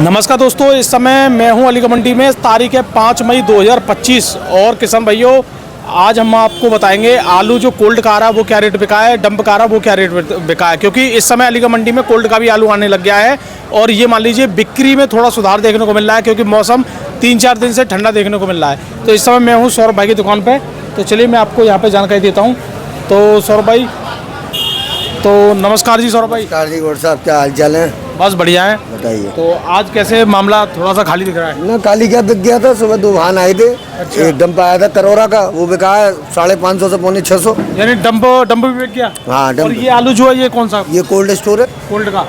नमस्कार दोस्तों, इस समय मैं हूं अलीगढ़ मंडी में। तारीख है 5 मई 2025 और किसान भाइयों, आज हम आपको बताएंगे आलू जो कोल्ड का आ रहा है वो क्या रेट बिका है, डंप का आ रहा है वो क्या रेट बिका है। क्योंकि इस समय अलीगढ़ मंडी में कोल्ड का भी आलू आने लग गया है और ये मान लीजिए बिक्री में थोड़ा सुधार देखने को मिल रहा है क्योंकि मौसम 3-4 दिन से ठंडा देखने को मिल रहा है। तो इस समय मैं हूँ सौरभ भाई की दुकान पर। तो चलिए मैं आपको यहाँ पर जानकारी देता हूँ। तो सौरभ भाई, तो नमस्कार जी सौरभ भाई। नमस्कार जी गौर साहब, क्या हाल चाल है? बस बढ़िया है, बताइए। तो आज कैसे मामला थोड़ा सा खाली दिख रहा है? ना खाली क्या बिक गया था, सुबह 2 वाहन आए थे। अच्छा। एक डंप आया था करोरा का, वो बिका है 550 से पौने 600। यानी डंप भी बिक गया। हाँ और डंप। ये आलू जो है ये कौन सा? ये कोल्ड स्टोर है। कोल्ड का।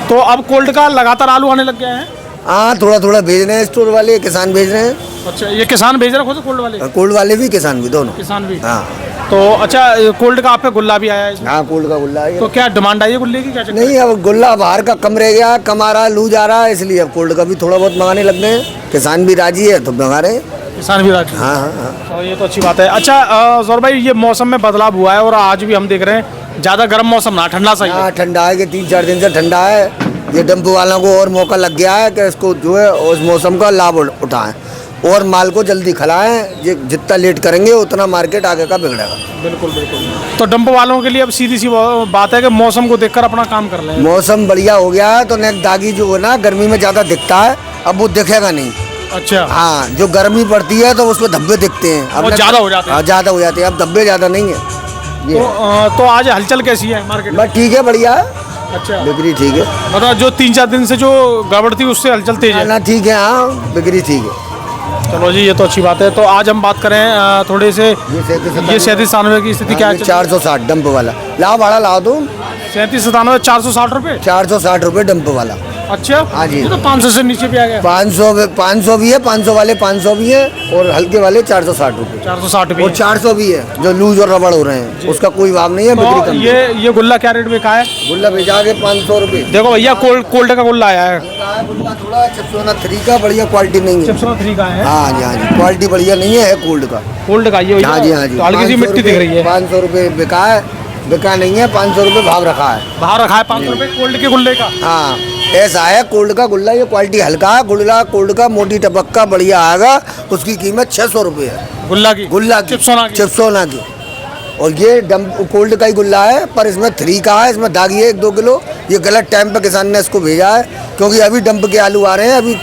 तो अब कोल्ड का लगातार आलू आने लग गया है। हाँ, थोड़ा थोड़ा भेज रहे हैं स्टोर वाले, किसान भेज रहे हैं। अच्छा, ये किसान भेज रहे खुद कोल्ड वाले? कोल्ड वाले भी किसान भी, दोनों। किसान भी। हाँ तो अच्छा, कोल्ड का आप पे गुल्ला भी आया है इसमें? हाँ, कोल्ड का गुल्ला है। तो क्या डिमांड आई है गुल्ले की, क्या चक्कर? नहीं, अब गुल्ला बाहर का कम रह गया, कम आ रहा है, लूज आ रहा है, इसलिए अब कोल्ड का भी थोड़ा बहुत मंगाने लग गए हैं। किसान भी राजी है तो मंगा रहे हैं। किसान भी राजी। हाँ हाँ हाँ। तो ये तो अच्छी बात है। अच्छा सौरभ भाई, ये मौसम में बदलाव हुआ है और आज भी हम देख रहे हैं ज़्यादा गर्म मौसम ना, ठंडा सही है। हाँ, ठंडा है कि 3-4 दिन से ठंडा है। ये डंप वालों को और मौका लग गया है कि इसको जो है उस मौसम का लाभ उठाएं और माल को जल्दी खिलाएं। जितना लेट करेंगे उतना मार्केट आगे का बिगड़ेगा। बिल्कुल बिल्कुल। तो डंप वालों के लिए अब सीधी सी बात है कि मौसम को देखकर अपना काम कर लें। मौसम बढ़िया हो गया है तो नेक दागी जो है ना, गर्मी में ज़्यादा दिखता है, अब वो दिखेगा नहीं। अच्छा। हाँ, जो गर्मी पड़ती है तो उसमें धब्बे दिखते हैं, अब वो ज़्यादा हो जाते हैं। हाँ, ज़्यादा हो जाते हैं, अब धब्बे ज़्यादा नहीं है ये। तो आज हलचल कैसी है मार्केट में? बस ठीक है, बढ़िया है। अच्छा, बिक्री ठीक है। मतलब जो 3-4 दिन से जो गड़बड़ थी उससे हलचल तेज है ना, ठीक है। हाँ, बिक्री ठीक है। चलो जी, ये तो अच्छी बात है। तो आज हम बात करें थोड़े से ये 37-97 की स्थिति क्या है? 460 डंप वाला लाओ, भाड़ा लाओ तुम। 37-97 460 रुपये। 460 रुपये डंप वाला। अच्छा। हाँ जी। ये तो 500 से नीचे भी आ गया। 500 भी है, 500 वाले 500 भी है और हल्के वाले 460 रुपये। 460 भी और 400 भी है, जो लूज और रबड़ हो रहे हैं उसका कोई भाव नहीं है। बिक्री तो कम। ये गुल्ला क्या रेट में का है? गुल्ला भेजा के 500 रुपये। देखो भैया, कोल्ड का गुल्ला आया है। गुल्ला थोड़ा चिप्सोना 3 का, बढ़िया क्वालिटी नहीं है। चिप्सोना 3 का है। हाँ जी हाँ जी, क्वालिटी बढ़िया नहीं है कोल्ड का। कोल्ड का ये? हाँ जी हाँ जी। तो हल्की सी मिट्टी दिख रही है। 500 रुपये बिका है, बिका नहीं है। 500 रुपये भाव रखा है। बाहर रखा है 500 रुपये कोल्ड के गुल्ले का। हाँ, ऐसा है कोल्ड का गुल्ला, ये क्वालिटी हल्का है। गुल्ला कोल्ड का मोटी टपक का बढ़िया आएगा, उसकी कीमत 600 रुपये है। गुल्ला की? गुल्ला की, चिप्सोना की। और ये डंप कोल्ड का ही गुल्ला है, पर इसमें 3 का है, इसमें दागी है 1-2 किलो। ये गलत टाइम पर किसान ने इसको भेजा है क्योंकि अभी डंप के आलू आ रहे हैं। अभी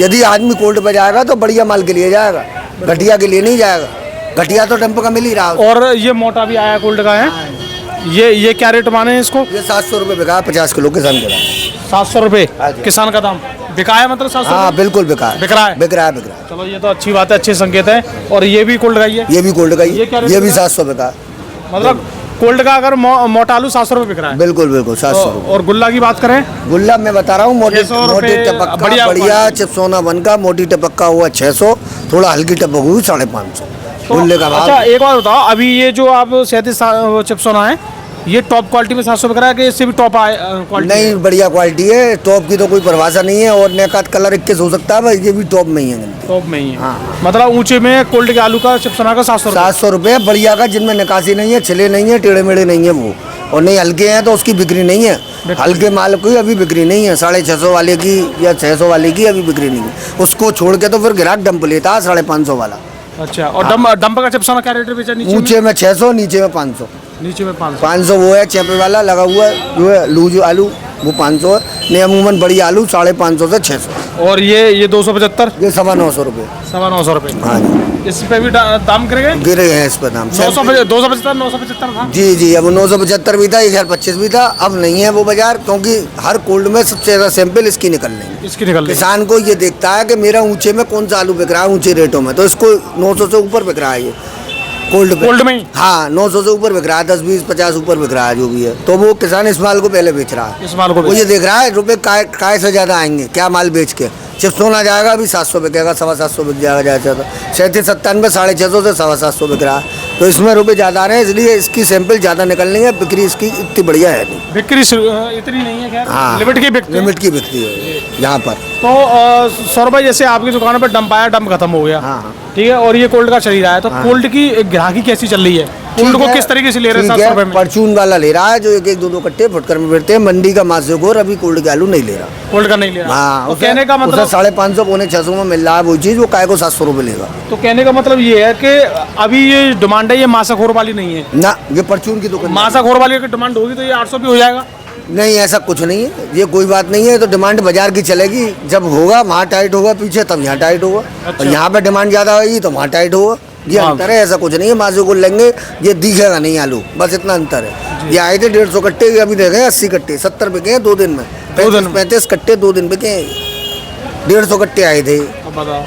यदि आदमी कोल्ड पर जाएगा तो बढ़िया माल के लिए जाएगा, घटिया के लिए नहीं जाएगा। घटिया तो डंप का मिल ही रहा है। और ये मोटा भी आया कोल्ड का है। ये क्या रेट माने इसको? ये 700 रुपये बिका है, 50 किलो किसान के दाम। 700 रुपये हाँ जी। किसान का दाम बिका है, मतलब 700? हाँ बिल्कुल बिका है। बिक रहा है? बिक रहा है, बिक रहा है। चलो, ये तो अच्छी बात है, अच्छे संकेत है। और ये भी कोल्ड का ही है? ये भी कोल्ड का ही। ये क्या रेट ये भी बिका है? 700 बिका है। मतलब कोल्ड का अगर मोटा आलू 700 रुपये बिक रहा है? बिल्कुल बिल्कुल 700 रुपये। और गुल्ला की बात करें? गुल्ला मैं बता रहा हूँ, मोटी 600 रुपये टपक का बढ़िया बढ़िया चिप्सोना बन का, मोटी टपक का हुआ 600, थोड़ा हल्की टपक हुई 550 गुल्ले का भाव। अच्छा, एक बात बताओ, अभी ये जो आप 37 चिप्सोना है, ये टॉप क्वालिटी में 700 बिक रहा है कि इससे भी टॉप क्वालिटी? नहीं, बढ़िया क्वालिटी है, टॉप की तो कोई परिभाषा नहीं है। और नेकात कलर 21 हो सकता है, भाई ये भी टॉप में ही है। टॉप में ही है। हाँ। मतलब ऊंचे में कोल्ड के आलू का चिप्सोना का 700 रुपये बढ़िया का, जिनमें निकासी नहीं है, छिले नहीं है, टेढ़े मेढ़े नहीं है वो। और नहीं हल्के हैं तो उसकी बिक्री नहीं है। हल्के माल की अभी बिक्री नहीं है। 650 वाले की या 600 वाले की अभी बिक्री नहीं है। उसको छोड़ के तो फिर ग्राहक डंप लेता है 550 वाला। अच्छा, और डंप का चिप्सोना क्या रेट बेचा? ऊंचे में 600, नीचे में 500। नीचे में 500 वो है चेपे वाला लगा हुआ है, जो है लूज आलू, वो 500 है। नहीं, अमूमन बड़ी आलू 550 से 600। और ये 275? ये 950 रुपये। 950 रुपये। हाँ जी। इस पे भी दाम गिरे गिरे हैं इस पर दाम। 275 था? जी जी, अब 975 भी था, 1025 भी था, अब नहीं है वो बाजार, क्योंकि हर कोल्ड में सबसे ज़्यादा सैंपल इसकी निकल रही है। इसकी निकल रही। किसान को ये देखता है कि मेरा ऊंचे में कौन सा आलू बिक रहा है ऊंचे रेटों में, तो इसको 900 से ऊपर बिक रहा है ये कोल्ड में ही। हाँ, 900 से ऊपर बिक रहा है, 10, 20, 50 ऊपर बिक रहा है जो भी है। तो वो किसान इस माल को पहले बेच रहा है। इस माल को वो ये देख रहा है रुपये काय से ज़्यादा आएंगे, क्या माल बेच के। चिप्सोना जाएगा अभी 700 बिकेगा, 725 बिक जाएगा ज़्यादा। 37-97 650 से 750 बिक रहा है। तो इसमें रुपये ज़्यादा आ रहे हैं, इसलिए इसकी सैंपल ज़्यादा निकलनी है। बिक्री इसकी इतनी बढ़िया है नहीं। बिक्री इतनी नहीं है, खैर। हाँ, लिमिट की बिकती है। लिमिट की बिकती है यहाँ पर। तो सौरभ भाई, जैसे आपकी दुकान पर डंप आया, डंप खत्म हो गया, हाँ हाँ। ठीक है, और ये कोल्ड का चल रहा है, तो कोल्ड की ग्राहकी कैसी चल रही है? कोल्ड को किस तरीके से ले रहे हैं? 700 रुपए में परचून वाला ले रहा है, जो एक एक दो दो कट्टे फुटकर में बेचते हैं। मंडी का मासूखोर अभी कोल्ड के आलू नहीं ले रहा, कोल्ड का नहीं ले रहा। हाँ, तो कहने का मतलब 550 पौने 600 में मिल रहा है वो चीज़, वो काय को 700 रुपये लेगा। तो कहने का मतलब ये है कि अभी ये डिमांड है, ये मासाखोर वाली नहीं है ना, ये परचून की दुकान। मासाखोर वाली की डिमांड होगी तो ये 800 भी हो जाएगा? नहीं, ऐसा कुछ नहीं है, ये कोई बात नहीं है। तो डिमांड बाजार की चलेगी, जब होगा वहाँ टाइट होगा पीछे, तब यहाँ टाइट होगा। और यहाँ पे डिमांड ज़्यादा होगी तो वहाँ टाइट होगा। ये अंतर है, ऐसा कुछ नहीं है। माजू को लेंगे ये दिखेगा नहीं आलू, बस इतना अंतर है। ये आए थे 150 कट्टे, अभी दे गए 80 कट्टे, 70 बिके हैं 2 दिन में। 35 कट्टे 2 दिन बिके हैं, 150 कट्टे आए थे।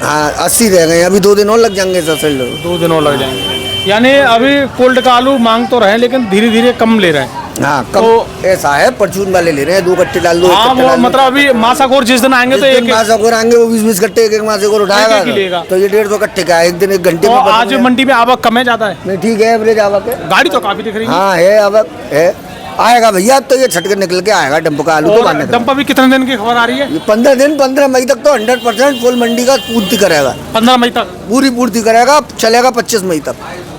हाँ, 80 रह गए, अभी 2 दिन और लग जाएंगे सर। 2 दिन और लग जाएंगे। यानी अभी कोल्ड का आलू मांग तो रहे हैं लेकिन धीरे धीरे कम ले रहे हैं। हाँ, कम तो ऐसा है, परचून वाले ले रहे हैं, 2 कट्टे डाल दो। हाँ, वो मतलब अभी मासाखोर जिस दिन आएंगे तो एक मासाखोर आएंगे, वो 20-20 कट्टे एक मासाखोर उठाएगा तो ये 150 कट्टे का एक दिन 1 घंटे में। आज मंडी में आवक कम है ज्यादा है? नहीं, ठीक है, एवरेज आवक है। गाड़ी तो काफी दिख रही है। हाँ है, आवक है, आएगा भैया। तो ये छटके निकल के आएगा डंप का आलू। तो डंप अभी कितने दिन की खबर आ रही है? ये 15 दिन, 15 मई तक तो 100% फुल मंडी का पूर्ति करेगा। 15 मई तक पूरी पूर्ति करेगा, चलेगा 25 मई तक।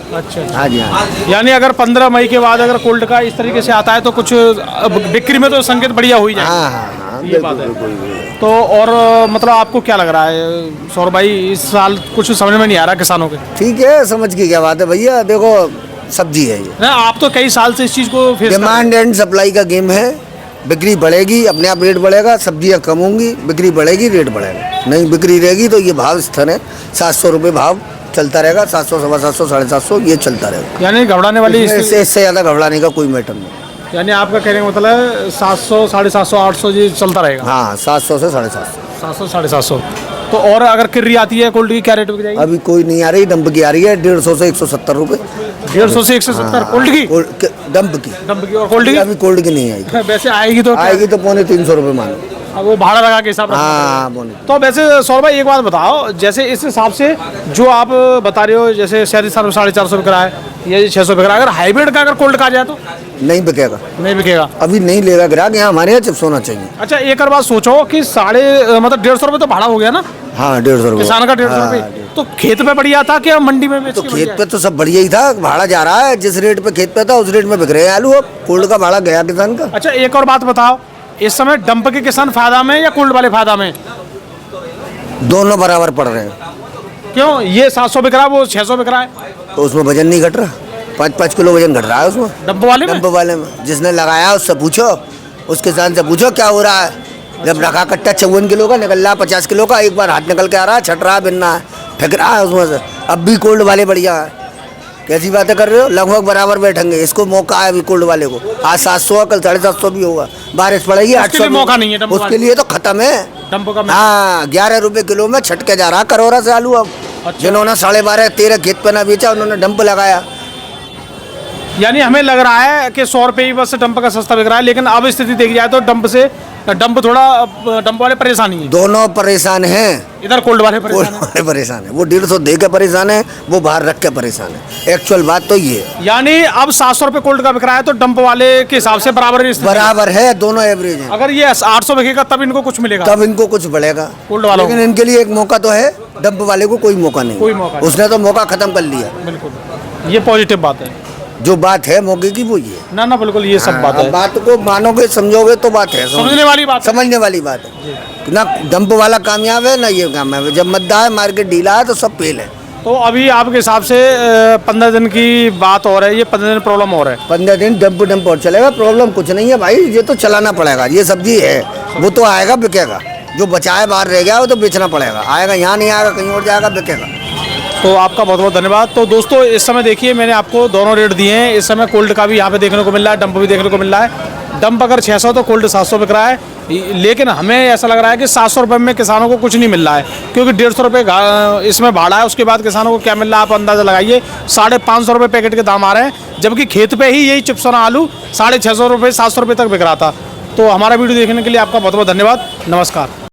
अच्छा, हाँ जी, हाँ। यानी अगर 15 मई के बाद अगर कोल्ड का इस तरीके से आता है तो कुछ बिक्री में तो संकेत बढ़िया हो ही जाएगा। हाँ हाँ हाँ, ये बात है। तो और मतलब आपको क्या लग रहा है सौरभ भाई, इस साल कुछ समझ में नहीं आ रहा किसानों के? ठीक है, समझ की क्या बात है भैया, देखो सब्जी है ये ना, आप तो कई साल से इस चीज को फेस डिमांड एंड सप्लाई का गेम है। बिक्री बढ़ेगी, अपने आप रेट बढ़ेगा, सब्जियां कम होंगी, बिक्री बढ़ेगी, रेट बढ़ेगा। नहीं बिक्री रहेगी तो ये भाव स्थिर है, 700 रुपये भाव चलता रहेगा, 700, 750, 750 ये चलता रहेगा। यानी घबराने वाली इससे ज़्यादा घबराने का कोई मैटर नहीं। यानी आपका कहने का मतलब 700, 750, 800 ये चलता रहेगा? हाँ, 700 से 750, 700, 750। तो और अगर किर्री आती है कोल्ड की क्या रेट बिक जाएगी? अभी कोई नहीं आ रही, डंप की आ रही है 150 से 170 रुपये। 150 से 170 कोल्ड की? डंप की। डंप की। और कोल्ड की? अभी कोल्ड की नहीं आएगी। वैसे आएगी तो पौने 300 रुपये मानो। अब वो भाड़ा लगा के हिसाब। हाँ, तो वैसे सौरभ भाई एक बात बताओ, जैसे इस हिसाब से जो आप बता रहे हो, जैसे 450 बिक रहा है, ये 600 बिक रहा है, अगर हाइब्रिड का अगर कोल्ड का आ जाए तो नहीं बिकेगा। नहीं बिकेगा, अभी नहीं लेगा ग्राहक, यहाँ हमारे यहाँ चिप्स होना चाहिए। अच्छा, एक और बात सोचो कि 150 रुपये तो भाड़ा हो गया ना? हाँ, 150 रुपये किसान का 150 रुपये। तो खेत पे बढ़िया था कि मंडी में बेच तो के? खेत पे तो सब बढ़िया ही था, भाड़ा जा रहा है जिस रेट पे खेत पे था उस रेट में बिक रहे हैं आलू। अब कोल्ड का भाड़ा गया किसान का। अच्छा, एक और बात बताओ, इस समय डंप के किसान फायदा में या कोल्ड वाले फायदा में? दोनों बराबर पड़ रहे हैं। क्यों? ये 700 बिक रहा है, वो 600 बिक रहा है, तो उसमें वजन नहीं घट रहा, 5-5 किलो वजन घट रहा है उसमें। डंप वाले में जिसने लगाया उससे पूछो, उस किसान से पूछो क्या हो रहा है। जब रखा कट्टा 54 किलो का निकल रहा है 50 किलो का, एक बार हाथ निकल के आ रहा है, छट रहा है, बिनना है, फेंक रहा है उसमें से। अब भी कोल्ड वाले बढ़िया है। कैसी बातें कर रहे हो, लगभग बराबर बैठेंगे। इसको मौका है अभी कोल्ड वाले को, आज 700 कल 750 भी होगा, बारिश पड़ेगी 800 मौका नहीं है उसके लिए तो खत्म है डंप का। हाँ, 11 रुपये किलो में छटके जा रहा करोरा से आलू। अब जिन्होंने 12.5-13 खेत पे ना बेचा उन्होंने डंप लगाया। यानी हमें लग रहा है कि 100 रुपये ही बस डंप का सस्ता बिक रहा है, लेकिन अब स्थिति देखी जाए तो डंप थोड़ा डंप वाले परेशानी है। दोनों परेशान हैं, इधर कोल्ड वाले परेशान है। वो 150 दे के परेशान है, वो बाहर रख के परेशान है। एक्चुअल बात तो ये है। यानी अब 700 रुपये कोल्ड का बिक रहा है तो डंप वाले के हिसाब से बराबर है, दोनों एवरेज है। अगर ये 800 बिकेगा तब इनको कुछ मिलेगा, तब इनको कुछ बढ़ेगा कोल्ड वालों। लेकिन इनके लिए एक मौका तो है, डंप वाले को कोई मौका नहीं, कोई मौका उसने तो मौका खत्म कर लिया। बिल्कुल, ये पॉजिटिव बात है। जो बात है मौके की वो ये ना बिल्कुल, ये सब बात है। बात को मानोगे समझोगे तो बात है, समझने वाली बात है। ना डंप वाला कामयाब है ना ये कामयाब है। जब मद्दा है, मार्केट ढीला है तो सब फेल है। तो अभी आपके हिसाब से 15 दिन की बात हो रही है, ये 15 दिन प्रॉब्लम हो रहा है? 15 दिन डंप और चलेगा, प्रॉब्लम कुछ नहीं है भाई, ये तो चलाना पड़ेगा। ये सब्जी है, वो तो आएगा बिकेगा, जो बचाए बाहर रह गया वो तो बेचना पड़ेगा। आएगा यहाँ नहीं आएगा, कहीं और जाएगा, बिकेगा। तो आपका बहुत बहुत धन्यवाद। तो दोस्तों, इस समय देखिए मैंने आपको दोनों रेट दिए हैं। इस समय कोल्ड का भी यहाँ पे देखने को मिल रहा है, डंप भी देखने को मिल रहा है। डंप अगर 600 तो कोल्ड 700 बिक रहा है, लेकिन हमें ऐसा लग रहा है कि 700 रुपये में किसानों को कुछ नहीं मिल रहा है, क्योंकि 150 रुपये इसमें भाड़ा है। उसके बाद किसानों को क्या मिल रहा है आप अंदाज़ा लगाइए, 550 रुपये पैकेट के दाम आ रहे हैं, जबकि खेत पे ही यही चिप्स और आलू 650 रुपये 700 रुपये तक बिक रहा था। तो हमारा वीडियो देखने के लिए आपका बहुत बहुत धन्यवाद। नमस्कार।